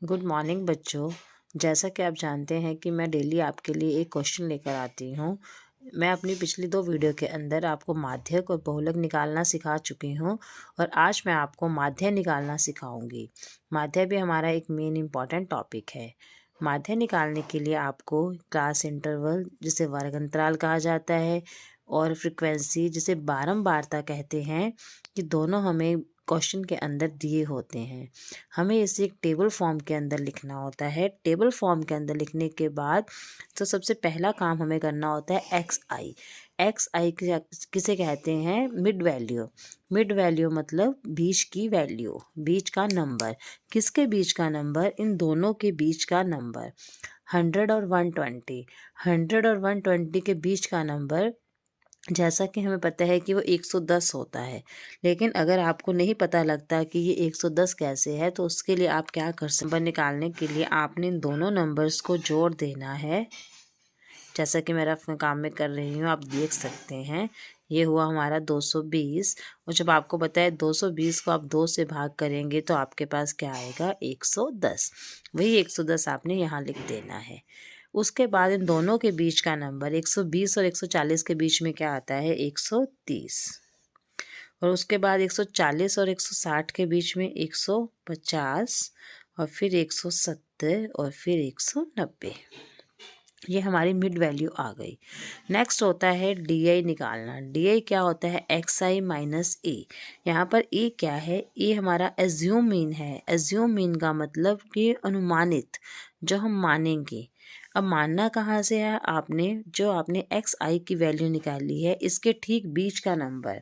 Good morning बच्चों। जैसा कि आप जानते हैं कि मैं डेली आपके लिए एक क्वेश्चन लेकर आती हूँ। मैं अपनी पिछली 2 वीडियो के अंदर आपको माध्यक और बहुलक निकालना सिखा चुकी हूँ और आज मैं आपको माध्य निकालना सिखाऊंगी। माध्य भी हमारा एक मेन इम्पॉर्टेंट टॉपिक है। माध्य निकालने के लिए आपको क्लास इंटरवल जिसे वर्ग अंतराल कहा जाता है और फ्रिक्वेंसी जिसे बारंबारता कहते हैं, कि दोनों हमें क्वेश्चन के अंदर दिए होते हैं। हमें इसे एक टेबल फॉर्म के अंदर लिखना होता है। टेबल फॉर्म के अंदर लिखने के बाद तो सबसे पहला काम हमें करना होता है एक्स आई। एक्स आई किसे कहते हैं? Mid value. मिड वैल्यू मतलब बीच की वैल्यू, बीच का नंबर। किसके बीच का नंबर? इन दोनों के बीच का नंबर। 100 और 120, 100 और 120 के बीच का नंबर, जैसा कि हमें पता है कि वो 110 होता है। लेकिन अगर आपको नहीं पता लगता कि ये 110 कैसे है, तो उसके लिए आप क्या कर सकते हैं? नंबर निकालने के लिए आपने इन दोनों नंबर्स को जोड़ देना है। जैसा कि मैं रफ काम में कर रही हूँ, आप देख सकते हैं। ये हुआ हमारा 220 और जब आपको पता है 220 को आप 2 से भाग करेंगे तो आपके पास क्या आएगा? 110। वही 110 आपने यहाँ लिख देना है। उसके बाद इन दोनों के बीच का नंबर 120 और 140 के बीच में क्या आता है? 130। और उसके बाद 140 और 160 के बीच में 150 और फिर 170 और फिर 190। ये हमारी मिड वैल्यू आ गई। नेक्स्ट होता है डी आई निकालना। डी आई क्या होता है? एक्स आई माइनस ए। यहाँ पर ए क्या है? ए हमारा एज्यूम मीन है। एज्यूम मीन का मतलब कि अनुमानित, जो हम मानेंगे। अब मानना कहाँ से है? आपने एक्स आई की वैल्यू निकाली है, इसके ठीक बीच का नंबर,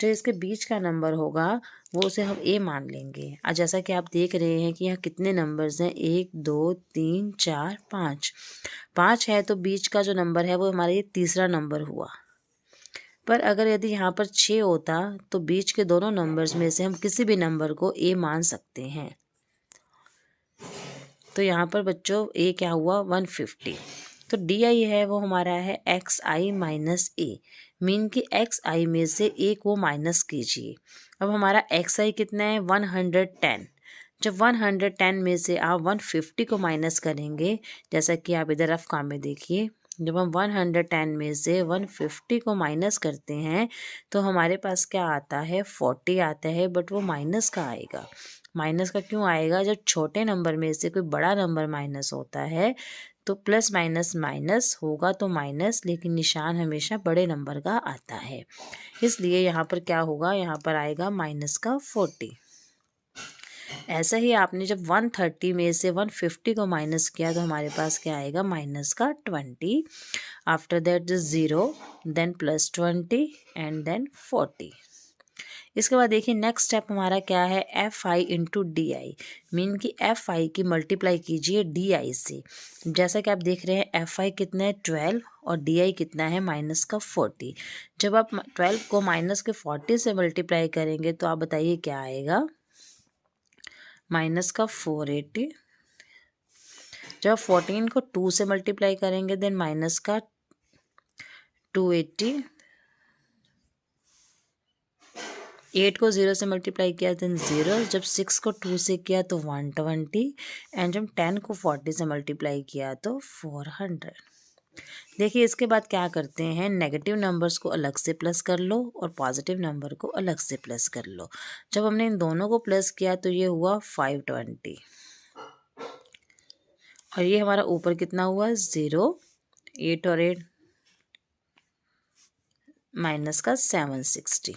जो इसके बीच का नंबर होगा वो उसे हम ए मान लेंगे। और जैसा कि आप देख रहे हैं कि यहाँ कितने नंबर्स हैं? 1 2 3 4 5। 5 है तो बीच का जो नंबर है वो हमारा ये तीसरा नंबर हुआ। पर अगर यदि यहाँ पर 6 होता तो बीच के दोनों नंबर्स में से हम किसी भी नंबर को ए मान सकते हैं। तो यहाँ पर बच्चों ए क्या हुआ? 150। तो डी आई है वो हमारा है एक्स आई माइनस ए। मीन कि एक्स आई में से ए को माइनस कीजिए। अब हमारा एक्स आई कितना है? 110। जब 110 में से आप 150 को माइनस करेंगे, जैसा कि आप इधर रफ काम में देखिए, जब हम 110 में से 150 को माइनस करते हैं तो हमारे पास क्या आता है? 40 आता है। बट वो माइनस का आएगा। माइनस का क्यों आएगा? जब छोटे नंबर में से कोई बड़ा नंबर माइनस होता है तो प्लस माइनस माइनस होगा तो माइनस, लेकिन निशान हमेशा बड़े नंबर का आता है। इसलिए यहाँ पर क्या होगा? यहाँ पर आएगा माइनस का 40। ऐसा ही आपने जब 130 में से 150 को माइनस किया तो हमारे पास क्या आएगा? माइनस का 20। After that 0, then plus 20 and then 40। इसके बाद देखिए नेक्स्ट स्टेप हमारा क्या है? F I into D I. Mean कि एफ आई की मल्टीप्लाई कीजिए डी आई से। जैसा कि आप देख रहे हैं एफ आई कितना है? 12 और डी आई कितना है? माइनस का 40। जब आप 12 को माइनस के 40 से मल्टीप्लाई करेंगे तो आप बताइए क्या आएगा? माइनस का 480। जब 14 को 2 से मल्टीप्लाई करेंगे देन माइनस का 280। 8 को 0 से मल्टीप्लाई किया देन 0। जब 6 को 2 से किया तो 120 एंड जब 10 को 40 से मल्टीप्लाई किया तो 400। देखिए इसके बाद क्या करते हैं? नेगेटिव नंबर्स को अलग से प्लस कर लो और पॉजिटिव नंबर को अलग से प्लस कर लो। जब हमने इन दोनों को प्लस किया तो ये हुआ 520 और ये हमारा ऊपर कितना हुआ? 0। 8 और 8 माइनस का 760।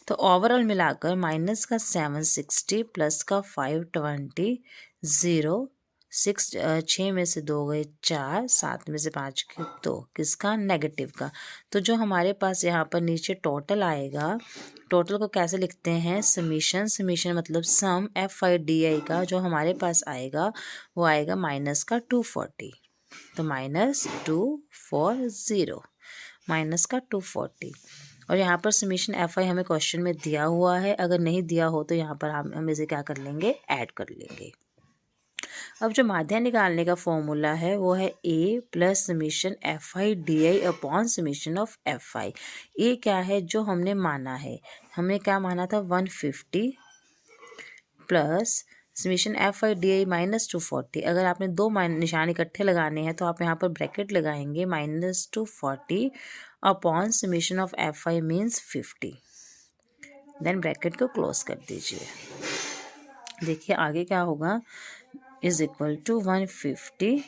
तो ओवरऑल मिलाकर माइनस का 760 प्लस का 520, 0, 6 में से 2 गए 4, 7 में से 5 के 2, किसका? नेगेटिव का। तो जो हमारे पास यहाँ पर नीचे टोटल आएगा, टोटल को कैसे लिखते हैं? समीशन। समीशन मतलब सम एफ आई डी आई का जो हमारे पास आएगा वो आएगा माइनस का 240। तो माइनस 240, माइनस का 240। और यहाँ पर समीशन एफ आई हमें क्वेश्चन में दिया हुआ है। अगर नहीं दिया हो तो यहाँ पर हम इसे क्या कर लेंगे? ऐड कर लेंगे। अब जो माध्य निकालने का फॉर्मूला है वो है A plus summation F I D I upon summation of F I. A क्या है? जो हमने माना है, हमने क्या माना था? 150 plus summation F I D आई -240। अगर आपने दो निशान इकट्ठे लगाने हैं तो आप यहाँ पर ब्रैकेट लगाएंगे -240 upon summation of F I means 50। Then bracket को क्लोज कर दीजिए। देखिए आगे क्या होगा, is equal to 150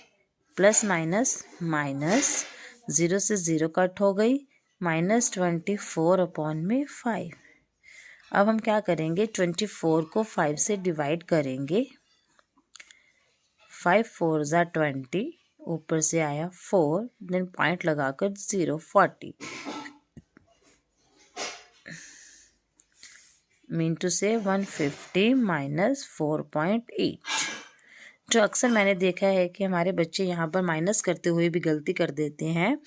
plus minus minus 0 से 0 कट हो गई -24 अपॉन में 5। अब हम क्या करेंगे, 24 को 5 से डिवाइड करेंगे। 5 4 ज़ा 20, ऊपर से आया 4, देन पॉइंट लगाकर 0 40 मीन टू से 150 माइनस 4.8। जो अक्सर मैंने देखा है कि हमारे बच्चे यहाँ पर माइनस करते हुए भी गलती कर देते हैं।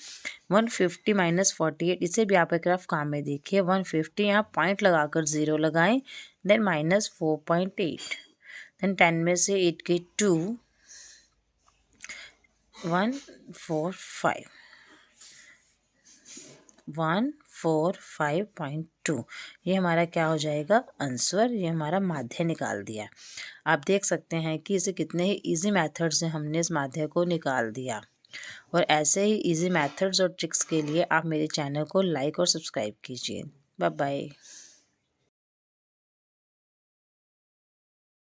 150 माइनस 48, इसे भी आप एक रफ काम में देखिए। 150 यहाँ पॉइंट लगाकर 0 लगाएं, देन माइनस 4.8, देन 10 में से 8 के 2, 145 145.2। ये हमारा क्या हो जाएगा आंसर, ये हमारा माध्य निकाल दिया। आप देख सकते हैं कि इसे कितने ही इजी मेथड से हमने इस माध्य को निकाल दिया। और ऐसे ही इजी मेथड्स और ट्रिक्स के लिए आप मेरे चैनल को लाइक और सब्सक्राइब कीजिए। Bye bye.